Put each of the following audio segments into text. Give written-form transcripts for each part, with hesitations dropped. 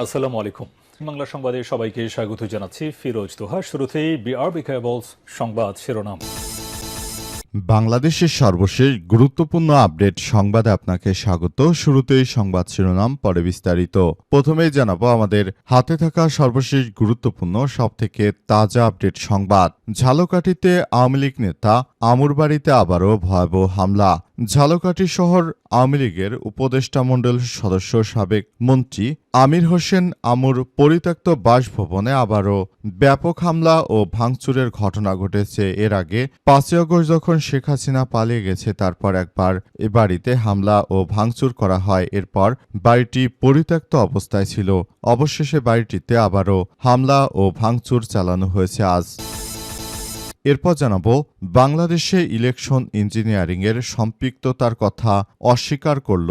আসসালামু আলাইকুম। বাংলা সংবাদে সবাইকে স্বাগত জানাচ্ছি ফিরোজ তোহা। শুরুতেই বিআরবি কেবলস সংবাদ শিরোনাম। বাংলাদেশের সর্বশেষ গুরুত্বপূর্ণ আপডেট সংবাদে আপনাকে স্বাগত। শুরুতেই সংবাদ শিরোনাম, পরে বিস্তারিত। প্রথমেই জানাবো আমাদের হাতে থাকা সর্বশেষ গুরুত্বপূর্ণ সবথেকে তাজা আপডেট সংবাদ। ঝালকাঠিতে আওয়ামী লীগ নেতা আমুর বাড়িতে আবারও ভয়াবহ হামলা। ঝালকাঠি শহর আওয়ামী লীগের উপদেষ্টা মণ্ডল সদস্য সাবেক মন্ত্রী আমির হোসেন আমুর পরিত্যক্ত বাসভবনে আবারও ব্যাপক হামলা ও ভাঙচুরের ঘটনা ঘটেছে। এর আগে ৫ই আগস্ট যখন শেখ হাসিনা পালিয়ে গেছে, তারপর একবার এ বাড়িতে হামলা ও ভাঙচুর করা হয়। এরপর বাড়িটি পরিত্যক্ত অবস্থায় ছিল। অবশেষে বাড়িটিতে আবারও হামলা ও ভাঙচুর চালানো হয়েছে আজ। এরপর জানাবো বাংলাদেশে ইলেকশন ইঞ্জিনিয়ারিংয়ের সম্পৃক্ততার কথা অস্বীকার করল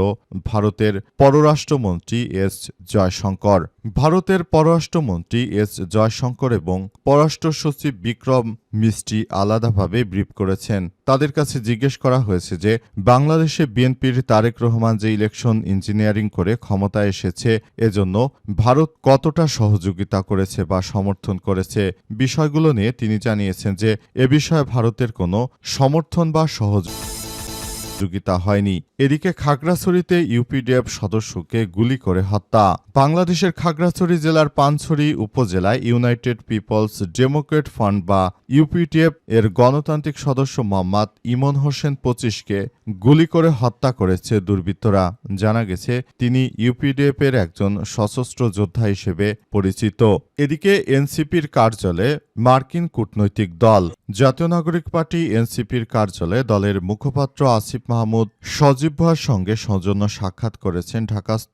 ভারতের পররাষ্ট্রমন্ত্রী এস জয়শঙ্কর। ভারতের পররাষ্ট্রমন্ত্রী এস জয়শঙ্কর এবং পররাষ্ট্র সচিব বিক্রম মিস্ত্রি আলাদাভাবে ব্রিফ করেছেন। তাদের কাছে জিজ্ঞেস করা হয়েছে যে বাংলাদেশে বিএনপির তারেক রহমান যে ইলেকশন ইঞ্জিনিয়ারিং করে ক্ষমতায় এসেছে, এজন্য ভারত কতটা সহযোগিতা করেছে বা সমর্থন করেছে। বিষয়গুলো নিয়ে তিনি জানিয়েছেন যে এ বিষয়ে ভারতের কোনো সমর্থন বা সহযোগিতা হয়নি। এদিকে খাগড়াছড়িতে ইউপিডিএফ সদস্যকে গুলি করে হত্যা। বাংলাদেশের খাগড়াছড়ি জেলার পানছড়ি উপজেলায় ইউনাইটেড পিপলস ডেমোক্রেট ফ্রন্ট বা ইউপিডিএফ এর গণতান্ত্রিক সদস্য মোহাম্মদ ইমন হোসেন ২৫কে গুলি করে হত্যা করেছে দুর্বৃত্তরা। জানা গেছে তিনি ইউপিডিএফ এর একজন সশস্ত্র যোদ্ধা হিসেবে পরিচিত। এদিকে এনসিপির কার্যালয়ে মার্কিন কূটনৈতিক দল। জাতীয় নাগরিক পার্টি এনসিপির কার্যালয়ে দলের মুখপাত্র আসিফ মাহমুদ সজীব ভুঁইয়ার সঙ্গে সৌজন্য সাক্ষাৎ করেছেন ঢাকাস্থ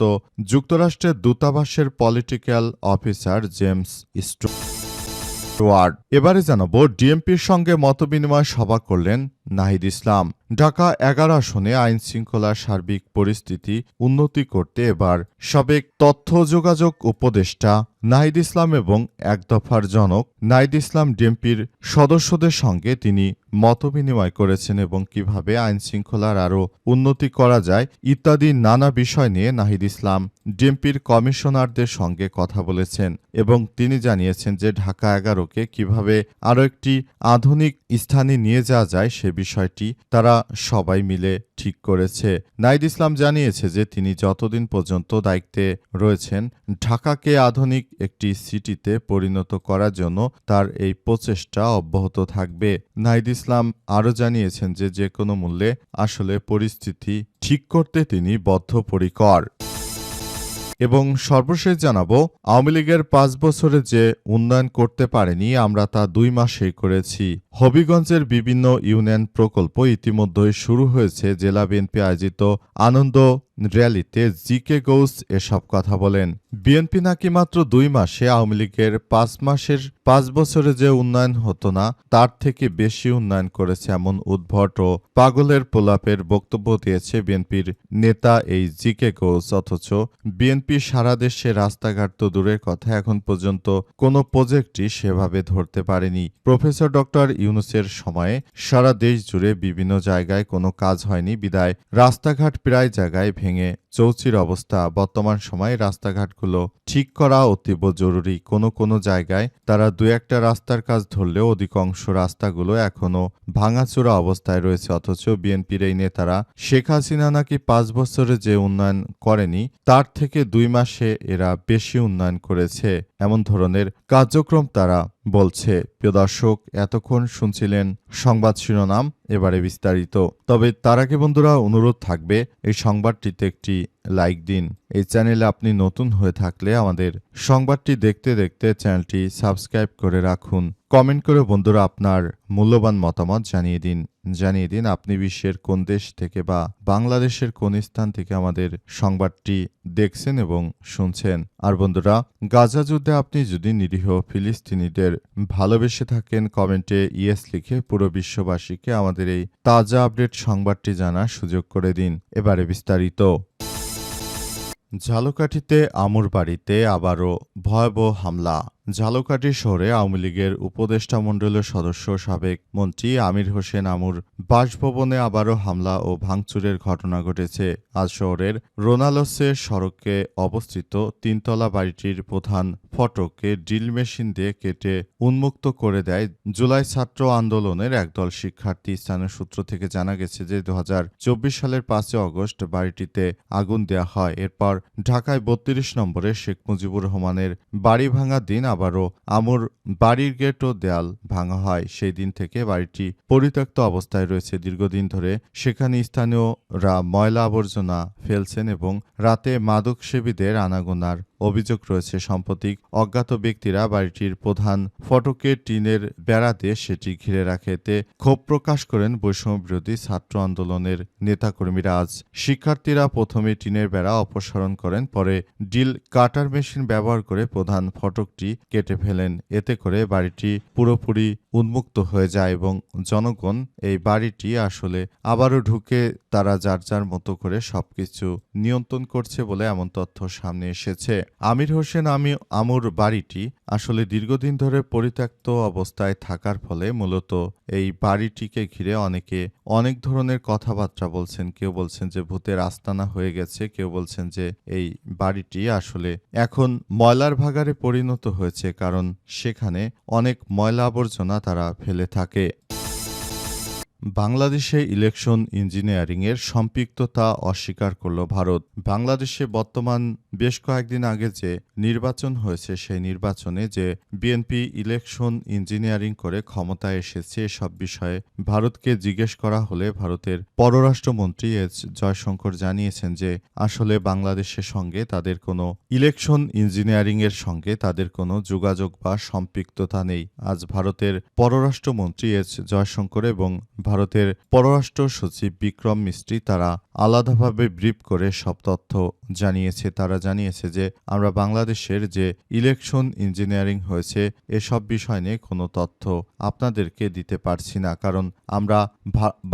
যুক্তরাষ্ট্রের দূতাবাসের পলিটিক্যাল অফিসার জেমস স্টুয়ার্ট। এবারে জানাবো ডিএমপির সঙ্গে মতবিনিময় সভা করলেন নাহিদ ইসলাম। ঢাকা ১১ আসনে আইন শৃঙ্খলার সার্বিক পরিস্থিতি উন্নতি করতে এবার সাবেক তথ্য যোগাযোগ উপদেষ্টা নাহিদ ইসলাম এবং এক দফার জনক নাহিদ ইসলাম ডিএমপির সদস্যদের সঙ্গে তিনি মতবিনিময় করেছেন এবং কিভাবে আইন শৃঙ্খলার আরও উন্নতি করা যায় ইত্যাদি নানা বিষয় নিয়ে নাহিদ ইসলাম ডিএমপির কমিশনারদের সঙ্গে কথা বলেছেন এবং তিনি জানিয়েছেন যে ঢাকা ১১কে কিভাবে আরও একটি আধুনিক স্থানে নিয়ে যাওয়া যায় সে বিষয়টি তারা সবাই মিলে ঠিক করেছে। নাহিদ ইসলাম জানিয়েছে যে তিনি যতদিন পর্যন্ত দায়িত্বে রয়েছেন ঢাকাকে আধুনিক একটি সিটিতে পরিণত করার জন্য তার এই প্রচেষ্টা অব্যাহত থাকবে। নাহিদ ইসলাম আরও জানিয়েছেন যে যে কোনো মূল্যে আসলে পরিস্থিতি ঠিক করতে তিনি বদ্ধপরিকর। এবং সর্বশেষ জানাবো আওয়ামী লীগের ৫ বছরে যে উন্নয়ন করতে পারেনি আমরা তা ২ মাসেই করেছি। হবিগঞ্জের বিভিন্ন ইউনিয়ন প্রকল্প ইতিমধ্যেই শুরু হয়েছে। জেলা বিএনপি আয়োজিত আনন্দ র্যালিতে জি.কে. গৌস এসব কথা বলেন। বিএনপি নাকি মাত্র ২ মাসে আওয়ামী লীগের ৫ বছরে যে উন্নয়ন হতো না তার থেকে বেশি উন্নয়ন করেছে, এমন উদ্ভট ও পাগলের প্রলাপের বক্তব্য দিয়েছে বিএনপির নেতা এই জি.কে. গৌস। অথচ বিএনপি সারা দেশে রাস্তাঘাট তো দূরের কথা, এখন পর্যন্ত কোনো প্রজেক্টই সেভাবে ধরতে পারেনি। প্রফেসর ডক্টর ইউনূসের সময়ে সারা দেশ জুড়ে বিভিন্ন জায়গায় কোনো কাজ হয়নি বিদায় রাস্তাঘাট প্রায় জায়গায় ভেঙে চৌচির অবস্থা। বর্তমান সময়ে রাস্তাঘাটগুলো ঠিক করা অতীব জরুরি। কোনো জায়গায় তারা ২-১টা রাস্তার কাজ ধরলেও অধিকাংশ রাস্তাগুলো এখনও ভাঙাচোরা অবস্থায় রয়েছে। অথচ বিএনপির এই নেতারা শেখ হাসিনা নাকি ৫ বছরে যে উন্নয়ন করেনি তার থেকে ২ মাসে এরা বেশি উন্নয়ন করেছে, এমন ধরনের কার্যক্রম তারা বলছে। প্রিয় দর্শক, এতক্ষণ শুনছিলেন সংবাদ শিরোনাম, এবারে বিস্তারিত। তবে তার আগে বন্ধুরা অনুরোধ থাকবে এই সংবাদটিতে একটি লাইক দিন। এই চ্যানেলে আপনি নতুন হয়ে থাকলে আমাদের সংবাদটি দেখতে দেখতে চ্যানেলটি সাবস্ক্রাইব করে রাখুন। কমেন্ট করে বন্ধুরা আপনার মূল্যবান মতামত জানিয়ে দিন আপনি বিশ্বের কোন দেশ থেকে বা বাংলাদেশের কোন স্থান থেকে আমাদের সংবাদটি দেখছেন এবং শুনছেন। আর বন্ধুরা, গাজা যুদ্ধে আপনি যদি নিরীহ ফিলিস্তিনিদের ভালোবেসে থাকেন কমেন্টে ইয়েস লিখে পুরো বিশ্ববাসীকে আমাদের এই তাজা আপডেট সংবাদটি জানার সুযোগ করে দিন। এবারে বিস্তারিত। ঝালকাঠিতে আমুর বাড়িতে আবারও ভয়াবহ হামলা। ঝালকাঠি শহরে আওয়ামী লীগের উপদেষ্টামণ্ডলীয় সদস্য সাবেক মন্ত্রী আমির হোসেন আমুর বাসভবনে আবারও হামলা ও ভাঙচুরের ঘটনা ঘটেছে। আজ শহরের রোনালসে সড়কে অবস্থিত তিনতলা বাড়িটির প্রধান ফটককে ড্রিল মেশিন দিয়ে কেটে উন্মুক্ত করে দেয় জুলাই ছাত্র আন্দোলনের একদল শিক্ষার্থী। স্থানীয় সূত্র থেকে জানা গেছে যে 2024 সালের 5 আগস্ট বাড়িটিতে আগুন দেয়া হয়। এরপর ঢাকায় 32 নম্বরে শেখ মুজিবুর রহমানের বাড়ি ভাঙার দিন আবারও আমুর বাড়ির গেট ও দেয়াল ভাঙা হয়। সেই দিন থেকে বাড়িটি পরিত্যক্ত অবস্থায় রয়েছে। দীর্ঘদিন ধরে সেখানে স্থানীয়রা ময়লা আবর্জনা ফেলছেন এবং রাতে মাদকসেবীদের আনাগোনার অভিযোগ রয়েছে। সাম্প্রতিক অজ্ঞাত ব্যক্তিরা বাড়িটির প্রধান ফটকে টিনের বেড়া দিয়ে সেটি ঘিরে রাখে। এতে ক্ষোভ প্রকাশ করেন বৈষম্যবিরোধী ছাত্র আন্দোলনের নেতাকর্মীরা। আজ শিক্ষার্থীরা প্রথমে টিনের বেড়া অপসারণ করেন, পরে ড্রিল কাটার মেশিন ব্যবহার করে প্রধান ফটকটি কেটে ফেলেন। এতে করে বাড়িটি পুরোপুরি উন্মুক্ত হয়ে যায় এবং জনগণ এই বাড়িটি আসলে আবারও ঢুকে তারা যার যার মতো করে সবকিছু নিয়ন্ত্রণ করছে বলে এমন তথ্য সামনে এসেছে। আমির হোসেন আমুর বাড়িটি আসলে দীর্ঘদিন ধরে পরিত্যক্ত অবস্থায় থাকার ফলে মূলত এই বাড়িটিকে ঘিরে অনেকে অনেক ধরনের কথাবার্তা বলছেন। কেউ বলছেন যে ভূতের আস্তানা হয়ে গেছে, কেউ বলছেন যে এই বাড়িটি আসলে এখন ময়লার ভাগাড়ে পরিণত হয়েছে, কারণ সেখানে অনেক ময়লা আবর্জনা তারা ফেলে থাকে। বাংলাদেশে ইলেকশন ইঞ্জিনিয়ারিংয়ের সম্পৃক্ততা অস্বীকার করল ভারত। বাংলাদেশে বর্তমান বেশ কয়েকদিন আগে যে নির্বাচন হয়েছে সেই নির্বাচনে যে বিএনপি ইলেকশন ইঞ্জিনিয়ারিং করে ক্ষমতায় এসেছে, এসব বিষয়ে ভারতকে জিজ্ঞেস করা হলে ভারতের পররাষ্ট্রমন্ত্রী এস জয়শঙ্কর জানিয়েছেন যে আসলে বাংলাদেশের সঙ্গে তাদের কোনো ইলেকশন ইঞ্জিনিয়ারিংয়ের সঙ্গে তাদের কোনো যোগাযোগ বা সম্পৃক্ততা নেই। আজ ভারতের পররাষ্ট্রমন্ত্রী এস জয়শঙ্কর এবং ভারতের পররাষ্ট্র সচিব বিক্রম মিস্ত্রি তারা আলাদাভাবে ব্রিফ করে সব তথ্য জানিয়েছে। তারা জানিয়েছে যে আমরা বাংলাদেশের যে ইলেকশন ইঞ্জিনিয়ারিং হয়েছে এসব বিষয় নিয়ে কোনো তথ্য আপনাদেরকে দিতে পারছি না, কারণ আমরা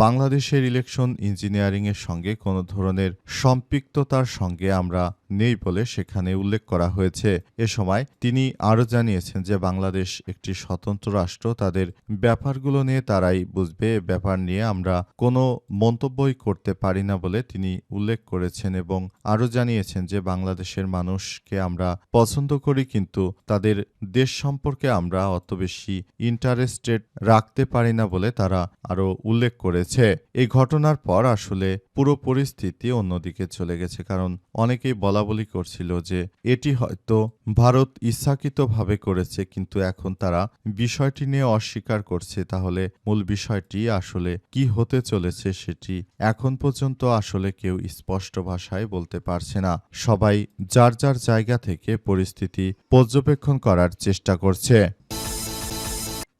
বাংলাদেশের ইলেকশন ইঞ্জিনিয়ারিং এর সঙ্গে কোনো ধরনের সম্পৃক্ততার সঙ্গে আমরা নেই বলে সেখানে উল্লেখ করা হয়েছে। এ সময় তিনি আরও জানিয়েছেন যে বাংলাদেশ একটি স্বতন্ত্র রাষ্ট্র, তাদের ব্যাপারগুলো নিয়ে তারাই বুঝবে। ব্যাপার নিয়ে আমরা কোনো মন্তব্যই করতে পারি না বলে তিনি উল্লেখ করেছেন এবং আরও জানিয়েছেন যে বাংলাদেশের মানুষকে আমরা পছন্দ করি, কিন্তু তাদের দেশ সম্পর্কে আমরা অত বেশি ইন্টারেস্টেড রাখতে পারি না বলে তারা আরও উল্লেখ করেছে। এই ঘটনার পর আসলে পুরো পরিস্থিতি অন্যদিকে চলে গেছে, কারণ অনেকেই বলাবলি করছিল যে এটি হয়তো ভারত ইচ্ছাকৃতভাবে করেছে, কিন্তু এখন তারা বিষয়টি নিয়ে অস্বীকার করছে। তাহলে মূল বিষয়টি আসলে কি হতে চলেছে সেটি এখন পর্যন্ত আসলে কেউ স্পষ্ট ভাষায় বলতে পারছে না। সবাই যার যার জায়গা থেকে পরিস্থিতি পর্যবেক্ষণ করার চেষ্টা করছে।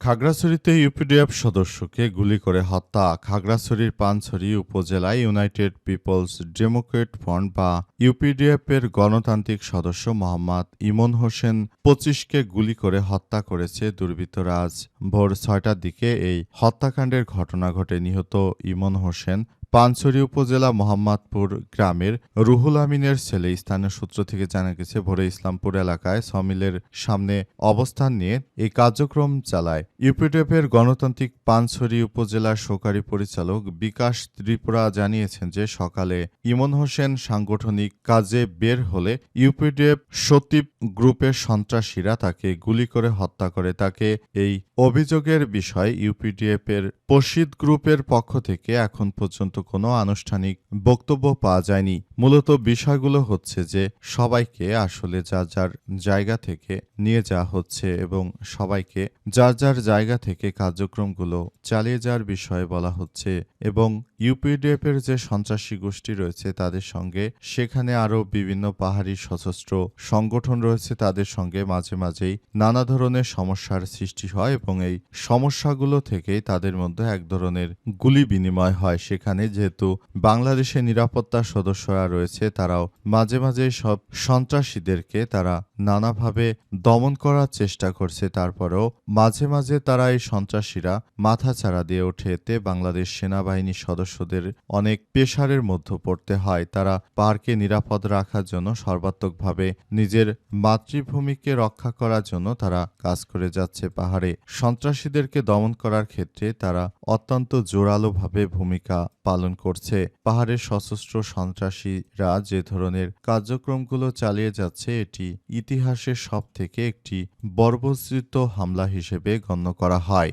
খাগড়াছড়িতে ইউপিডিএফ সদস্যকে গুলি করে হত্যা। খাগড়াছড়ির পানছড়ি উপজেলায় ইউনাইটেড পিপলস ডেমোক্রেট ফ্রন্ট বা ইউপিডিএফ এর গণতান্ত্রিক সদস্য মোহাম্মদ ইমন হোসেন 25কে গুলি করে হত্যা করেছে দুর্বৃত্তরা। আজ ভোর 6টার দিকে এই হত্যাকাণ্ডের ঘটনা ঘটে। নিহত ইমন হোসেন পানছড়ি উপজেলা মোহাম্মদপুর গ্রামের রুহুল আমিনের ছেলে। স্থানীয় সূত্র থেকে জানা গেছে ভোরে ইসলামপুর এলাকায় সমিলের সামনে অবস্থান নিয়ে এই কার্যক্রম চালায় ইউপিডিএফের গণতান্ত্রিক পানছড়ি উপজেলার সহকারী পরিচালক বিকাশ ত্রিপুরা জানিয়েছেন যে সকালে ইমন হোসেন সাংগঠনিক কাজে বের হলে ইউপিডিএফ সতীপ গ্রুপের সন্ত্রাসীরা তাকে গুলি করে হত্যা করে। তাকে এই অভিযোগের বিষয়ে ইউপিডিএফ এর পশিদ গ্রুপের পক্ষ থেকে এখন পর্যন্ত কোনো আনুষ্ঠানিক বক্তব্য পাওয়া যায়নি। মূলত বিষয়গুলো হচ্ছে যে সবাইকে আসলে যার যার জায়গা থেকে নিয়ে যাওয়া হচ্ছে এবং সবাইকে যার যার জায়গা থেকে কার্যক্রমগুলো চালিয়ে যাওয়ার বিষয়ে বলা হচ্ছে এবং ইউপিডিএফ এর যে সন্ত্রাসী গোষ্ঠী রয়েছে তাদের সঙ্গে সেখানে আরও বিভিন্ন পাহাড়ি সশস্ত্র সংগঠন রয়েছে, তাদের সঙ্গে মাঝে মাঝেই নানা ধরনের সমস্যার সৃষ্টি হয় এবং এই সমস্যাগুলো থেকেই তাদের মধ্যে এক ধরনের গুলি বিনিময় হয়। সেখানে যেহেতু বাংলাদেশের নিরাপত্তা সদস্যরা রয়েছে তারাও মাঝে মাঝে সব সন্ত্রাসীদেরকে তারা নানাভাবে দমন করার চেষ্টা করছে, তারপরেও মাঝে মাঝে তারা এই সন্ত্রাসীরা মাথাচাড়া দিয়ে ওঠে। এতে বাংলাদেশ সেনাবাহিনীর সদস্য সদস্যদের অনেক প্রেসারের মধ্যে পড়তে হয়। তারা পাহাড়কে নিরাপদ রাখার জন্য সর্বাত্মকভাবে নিজের মাতৃভূমিকে রক্ষা করার জন্য তারা কাজ করে যাচ্ছে। পাহাড়ে সন্ত্রাসীদেরকে দমন করার ক্ষেত্রে তারা অত্যন্ত জোরালোভাবে ভূমিকা পালন করছে। পাহাড়ের সশস্ত্র সন্ত্রাসীরা যে ধরনের কার্যক্রমগুলো চালিয়ে যাচ্ছে এটি ইতিহাসের সবথেকে একটি বর্বরচিত হামলা হিসেবে গণ্য করা হয়।